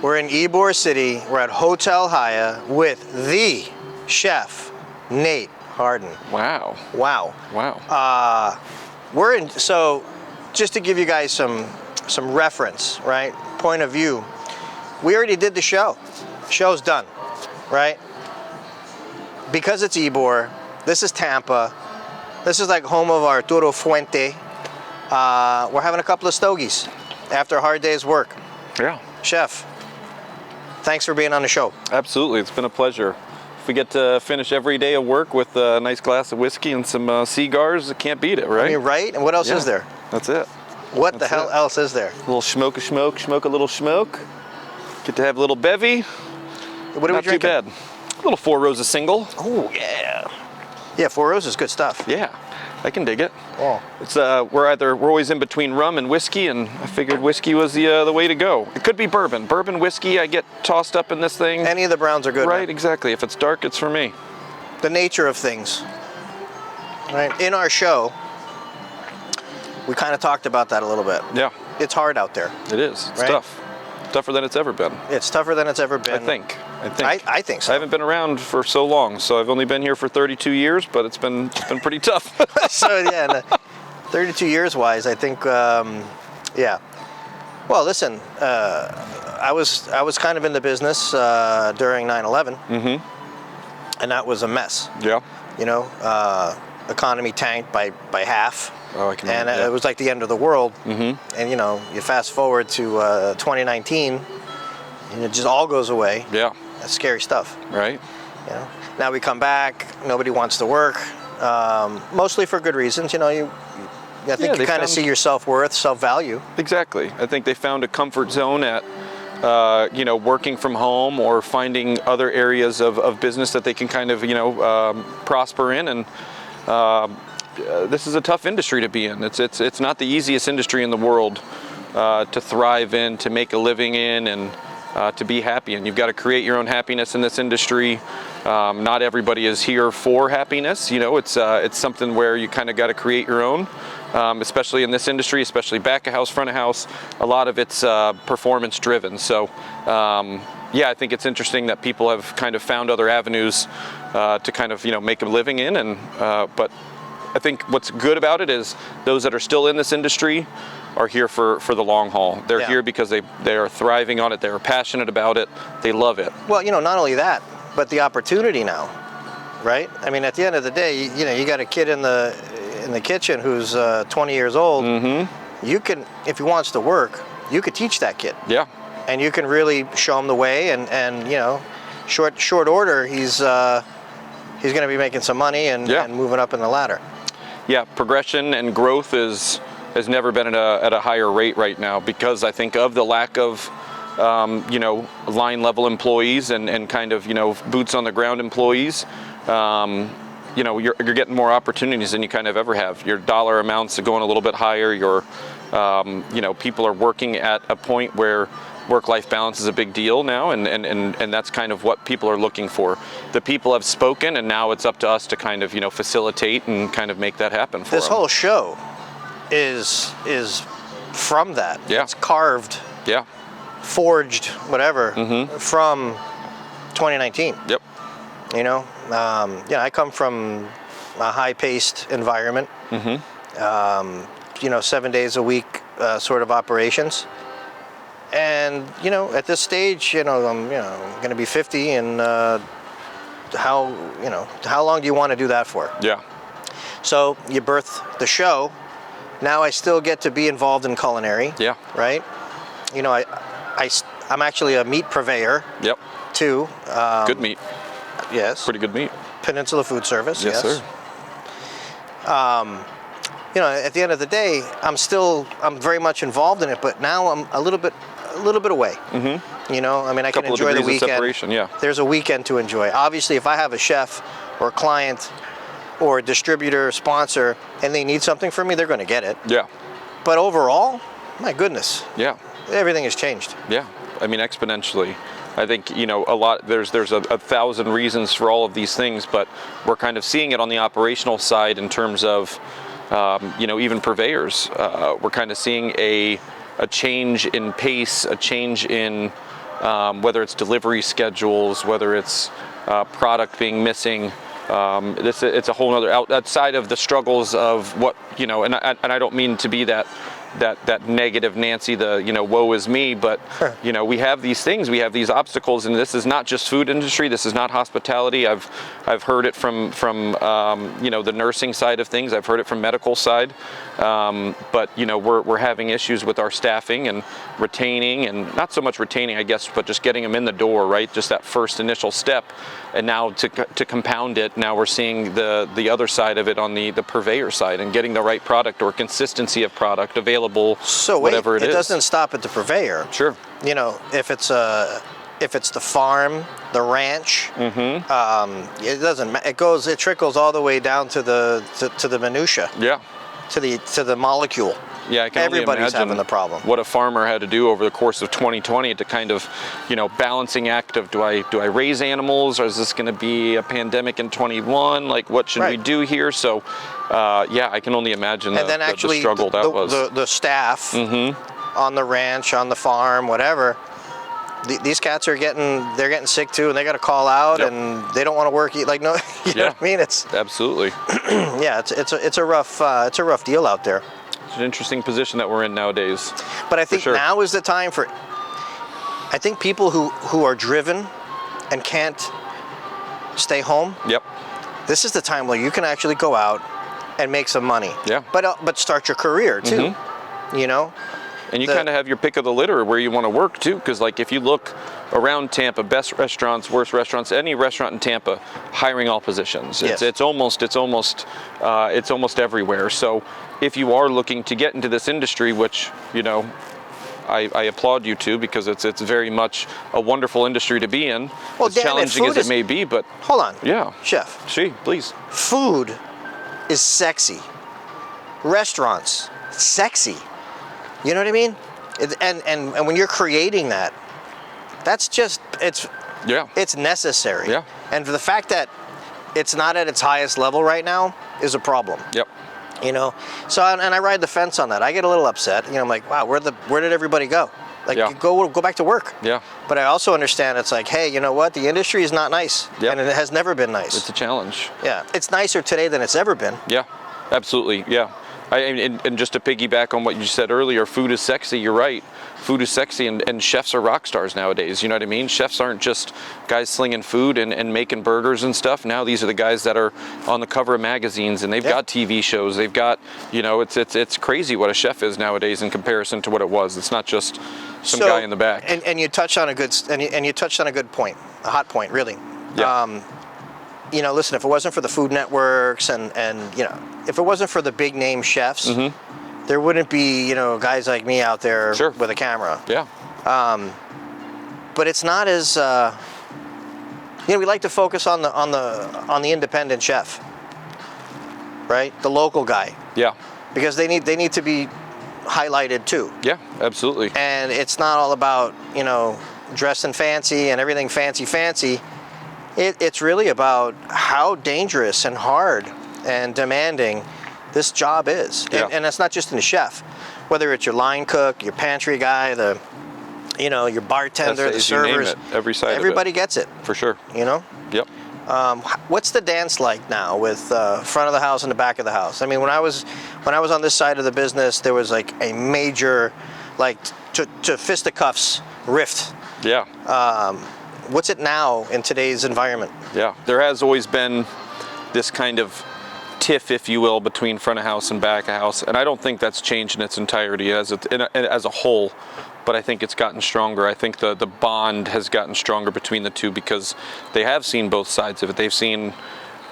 We're in Ybor City. We're at Hotel Haya with the chef, Nate Hardin. Wow. Wow. Wow. We're in, so just to give you guys some reference, right? Point of view. We already did the show. Show's done, right? Because it's Ybor, this is Tampa. This is like home of Arturo Fuentes. We're having a couple of stogies after a hard day's work. Yeah. Chef, thanks for being on the show. Absolutely. It's been a pleasure. If we get to finish every day of work with a nice glass of whiskey and some Cigars, I can't beat it, right? I mean, right? And what else is there? That's it. What the hell else is there? A little smoke a little smoke. Get to have a little bevy. What are we drinking? Not too bad. A little Four Roses single. Oh, yeah. Yeah, Four Roses is good stuff. Yeah, I can dig it. Oh. It's we're always in between rum and whiskey, and I figured whiskey was the way to go. It could be bourbon. Bourbon, whiskey, I get tossed up in this thing. Any of the browns are good. Right, man. exactly. If it's dark, it's for me. The nature of things. Right. In our show, we kind of talked about that a little bit. Yeah. It's hard out there. It is. It's right? tough. Tougher than it's ever been. It's tougher than it's ever been. I think. I think so. I haven't been around for so long, so I've only been here for 32 years, but it's been pretty tough. So yeah, 32 years wise, I think, yeah. Well, listen, I was kind of in the business during 9/11, and that was a mess. Yeah. You know, economy tanked by half. Oh, I can. And yeah. it was like the end of the world. And you know, you fast forward to 2019, and it just all goes away. Yeah. That's scary stuff. Right. You know, now we come back. Nobody wants to work, mostly for good reasons. You know, I think you kind of see your self-worth, self-value. Exactly. I think they found a comfort zone at, you know, working from home or finding other areas of business that they can kind of, you know, prosper in. And this is a tough industry to be in. It's not the easiest industry in the world to thrive in, to make a living in, and to be happy. And you've got to create your own happiness in this industry. Not everybody is here for happiness. You know, it's something where you kind of got to create your own. Especially in this industry, especially back of house, front of house, a lot of it's performance driven. So yeah, I think it's interesting that people have kind of found other avenues to kind of, you know, make a living in. And but I think what's good about it is those that are still in this industry are here for the long haul. They're here because they are thriving on it. They're passionate about it. They love it. Well, you know, not only that, but the opportunity now, right? I mean, at the end of the day, you know, you got a kid in the kitchen who's 20 years old. You can, if he wants to work, you could teach that kid. Yeah. And you can really show him the way, and you know, short order, he's going to be making some money and moving up in the ladder. Yeah, progression and growth has never been at a higher rate right now, because I think of the lack of you know, line level employees and kind of, you know, boots on the ground employees. You know, you're getting more opportunities than you kind of ever have. Your dollar amounts are going a little bit higher. Your you know, people are working at a point where work-life balance is a big deal now, and that's kind of what people are looking for. The people have spoken, and now it's up to us to kind of, you know, facilitate and kind of make that happen for them. This whole show is from that. Yeah. It's carved. Yeah. Forged, whatever, from 2019. Yep. You know, yeah, I come from a high-paced environment. You know, 7 days a week sort of operations. And you know, at this stage, you know, I'm going to be 50, and how long do you want to do that for? Yeah. So you birth the show. Now I still get to be involved in culinary. Yeah. Right. You know, I'm actually a meat purveyor. Yep. Too. Good meat. Yes. Pretty good meat. Peninsula Food Service. Yes, sir. You know, at the end of the day, I'm very much involved in it, but now I'm a little bit away. You know, I mean, I can enjoy the weekend. Separation, yeah. There's a weekend to enjoy. Obviously, if I have a chef or a client or a distributor, sponsor, and they need something from me, they're going to get it. Yeah. But overall, my goodness. Yeah. Everything has changed. Yeah. I mean, exponentially. I think, you know, there's a thousand reasons for all of these things, but we're kind of seeing it on the operational side in terms of, you know, even purveyors. We're kind of seeing a change in pace, a change in whether it's delivery schedules, whether it's product being missing. It's a whole other outside of the struggles of what, you know, and I don't mean to be that negative Nancy, the, you know, woe is me, but you know, we have these things, we have these obstacles, and this is not just food industry, this is not hospitality. I've heard it from you know, the nursing side of things, I've heard it from medical side, but you know, we're having issues with our staffing and retaining, and not so much retaining, I guess, but just getting them in the door, right? Just that first initial step. And now to compound it, now we're seeing the other side of it on the purveyor side, and getting the right product or consistency of product available. So whatever it is. It doesn't stop at the purveyor. Sure. You know, if it's the farm, the ranch, it doesn't. It trickles all the way down to the minutia. Yeah. To the molecule. Yeah, I can only Everybody's imagine having the problem. what a farmer had to do over the course of 2020 to kind of, you know, balancing act of do I raise animals, or is this going to be a pandemic in 21? Like, what should we do here? So, yeah, I can only imagine the struggle that was. The staff on the ranch, on the farm, whatever. These cats are getting sick too, and they got to call out, and they don't want to work. Like, no, you know what I mean? It's absolutely. Yeah, it's a rough deal out there. It's an interesting position that we're in nowadays. But I think now is the time for. I think people who are driven and can't stay home. Yep. This is the time where you can actually go out and make some money. Yeah. But start your career too. You know. And you kind of have your pick of the litter where you want to work too, because like if you look around Tampa, best restaurants, worst restaurants, any restaurant in Tampa, hiring all positions. It's almost everywhere. So if you are looking to get into this industry, which, you know, I applaud you to, because it's very much a wonderful industry to be in. Well, as challenging as it may be, but hold on. Yeah. Chef. Please. Food is sexy. Restaurants, sexy. You know what I mean? And when you're creating that, that's just it's necessary. Yeah. And for the fact that it's not at its highest level right now is a problem. Yep. You know, so and I ride the fence on that. I get a little upset. You know, I'm like, wow, where did everybody go? Like, go back to work. Yeah. But I also understand it's like, hey, you know what? The industry is not nice, and it has never been nice. It's a challenge. Yeah, it's nicer today than it's ever been. Yeah, absolutely. Yeah. And just to piggyback on what you said earlier, food is sexy. You're right. Food is sexy, and chefs are rock stars nowadays. You know what I mean? Chefs aren't just guys slinging food and making burgers and stuff. Now these are the guys that are on the cover of magazines, and they've got TV shows. They've got, you know, it's crazy what a chef is nowadays in comparison to what it was. It's not just some guy in the back. And you touched on a good point, a hot point, really. Yeah. You know, listen, if it wasn't for the Food Networks and you know, if it wasn't for the big name chefs, there wouldn't be, you know, guys like me out there with a camera. Yeah. But it's not as you know, we like to focus on the independent chef, right? The local guy. Yeah. Because they need to be highlighted too. Yeah, absolutely. And it's not all about, you know, dressing fancy and everything fancy. It's really about how dangerous and hard and demanding this job is. Yeah. And it's not just in the chef. Whether it's your line cook, your pantry guy, your bartender, the servers. Every side everybody of it. Gets it. For sure. You know? Yep. What's the dance like now with front of the house and the back of the house? I mean, when I was on this side of the business, there was like a major, like to fisticuffs rift. Yeah. What's it now in today's environment? Yeah. There has always been this kind of tiff, if you will, between front of house and back of house, and I don't think that's changed in its entirety as a whole, but I think it's gotten stronger. I think the bond has gotten stronger between the two because they have seen both sides of it. They've seen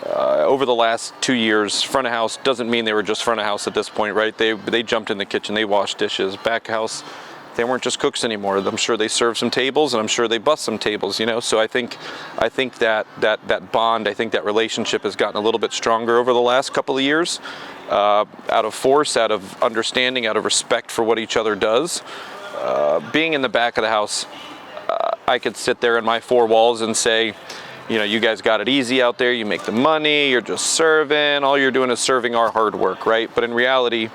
over the last 2 years, front of house doesn't mean they were just front of house at this point, right? They jumped in the kitchen, they washed dishes. Back of house, they weren't just cooks anymore. I'm sure they served some tables, and I'm sure they bust some tables, you know. So I think that bond, I think that relationship has gotten a little bit stronger over the last couple of years, out of force, out of understanding, out of respect for what each other does. Being in the back of the house, I could sit there in my four walls and say, you know, you guys got it easy out there. You make the money. You're just serving. All you're doing is serving our hard work, right? But in reality,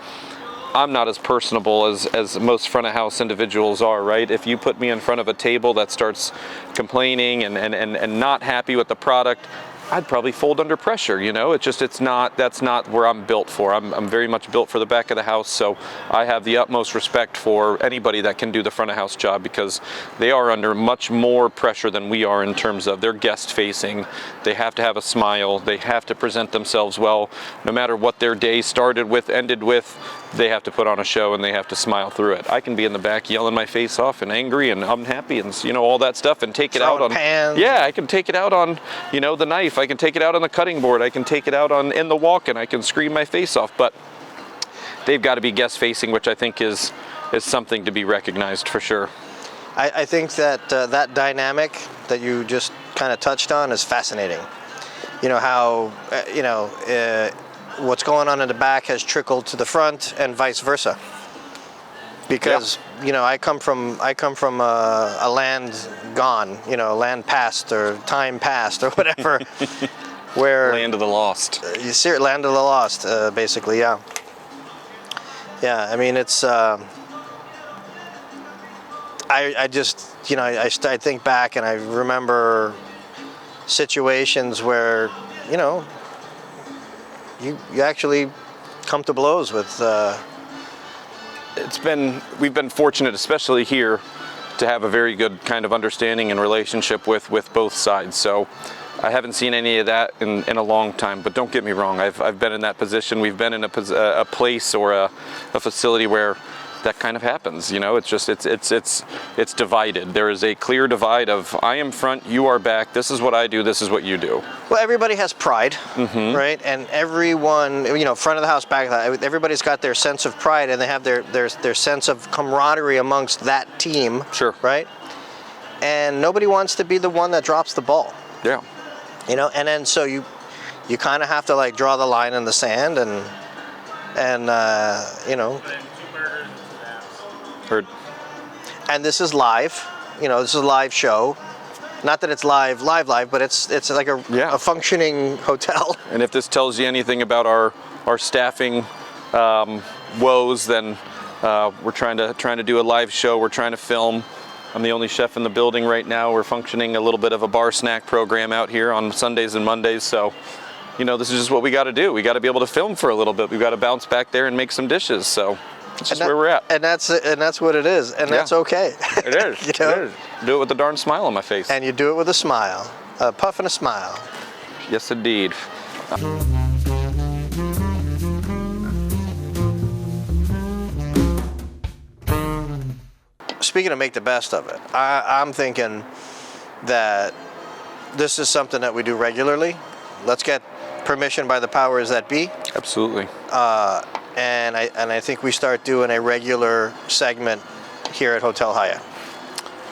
I'm not as personable as most front of house individuals are, right? If you put me in front of a table that starts complaining and not happy with the product, I'd probably fold under pressure, you know? That's not where I'm built for. I'm very much built for the back of the house, so I have the utmost respect for anybody that can do the front of house job, because they are under much more pressure than we are in terms of their guest facing. They have to have a smile, they have to present themselves well, no matter what their day started with, ended with, they have to put on a show and they have to smile through it. I can be in the back yelling my face off and angry and unhappy and, you know, all that stuff, and take it out on pans. Yeah, I can take it out on, you know, the knife. I can take it out on the cutting board. I can take it out in the walk-in. I can scream my face off. But they've got to be guest facing, which I think is something to be recognized for sure. I think that that dynamic that you just kind of touched on is fascinating. You know how what's going on in the back has trickled to the front, and vice versa. Because you know, I come from a land gone, you know, land past or time past or whatever, where Land of the lost. you see it, land of the lost, basically, yeah. Yeah, I mean, it's. I just, you know, I think back and I remember situations where, you know, you actually come to blows with. We've been fortunate, especially here, to have a very good kind of understanding and relationship with both sides. So I haven't seen any of that in a long time. But don't get me wrong, I've been in that position. We've been in a place or a facility where that kind of happens. You know, it's just it's divided. There is a clear divide of I am front, you are back. This is what I do. This is what you do. Well, everybody has pride, right? And everyone, you know, front of the house, back of the house, everybody's got their sense of pride, and they have their sense of camaraderie amongst that team. Sure. Right? And nobody wants to be the one that drops the ball. Yeah. You know, and then so you kind of have to like draw the line in the sand and you know. Heard. And this is live. You know, this is a live show. Not that it's live, but it's like a functioning hotel. And if this tells you anything about our staffing woes, then we're trying to do a live show. We're trying to film. I'm the only chef in the building right now. We're functioning a little bit of a bar snack program out here on Sundays and Mondays. So, you know, this is just what we got to do. We got to be able to film for a little bit. We've got to bounce back there and make some dishes. So that's just where we're at. And that's what it is. And that's okay. It is. You know? It is. Do it with a darn smile on my face. And you do it with a smile, a puff and a smile. Yes, indeed. Speaking of make the best of it, I'm thinking that this is something that we do regularly. Let's get permission by the powers that be. Absolutely. And I think we start doing a regular segment here at Hotel Haya.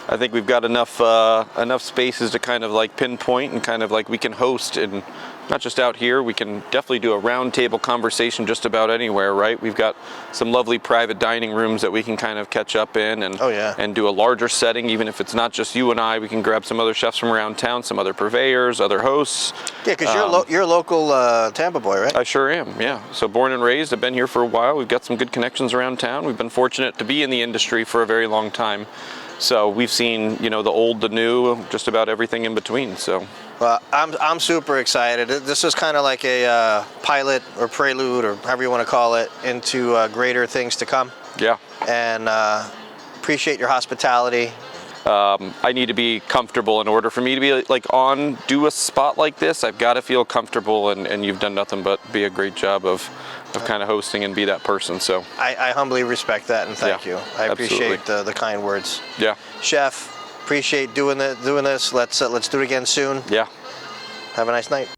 I think we've got enough spaces to kind of like pinpoint and kind of like we can host, and not just out here. We can definitely do a round table conversation just about anywhere, right? We've got some lovely private dining rooms that we can kind of catch up in and and do a larger setting. Even if it's not just you and I, we can grab some other chefs from around town, some other purveyors, other hosts. Yeah, because you're a local Tampa boy, right? I sure am, yeah. So born and raised, I've been here for a while. We've got some good connections around town. We've been fortunate to be in the industry for a very long time. So we've seen, you know, the old, the new, just about everything in between. So, well, I'm super excited. This is kind of like a pilot or prelude or however you want to call it into greater things to come. Yeah. And appreciate your hospitality. I need to be comfortable in order for me to be like do a spot like this. I've got to feel comfortable, and you've done nothing but be a great job of kind of hosting and be that person. So I humbly respect that and thank you. I appreciate the kind words. Yeah. Chef, appreciate doing this. Let's do it again soon. Yeah. Have a nice night.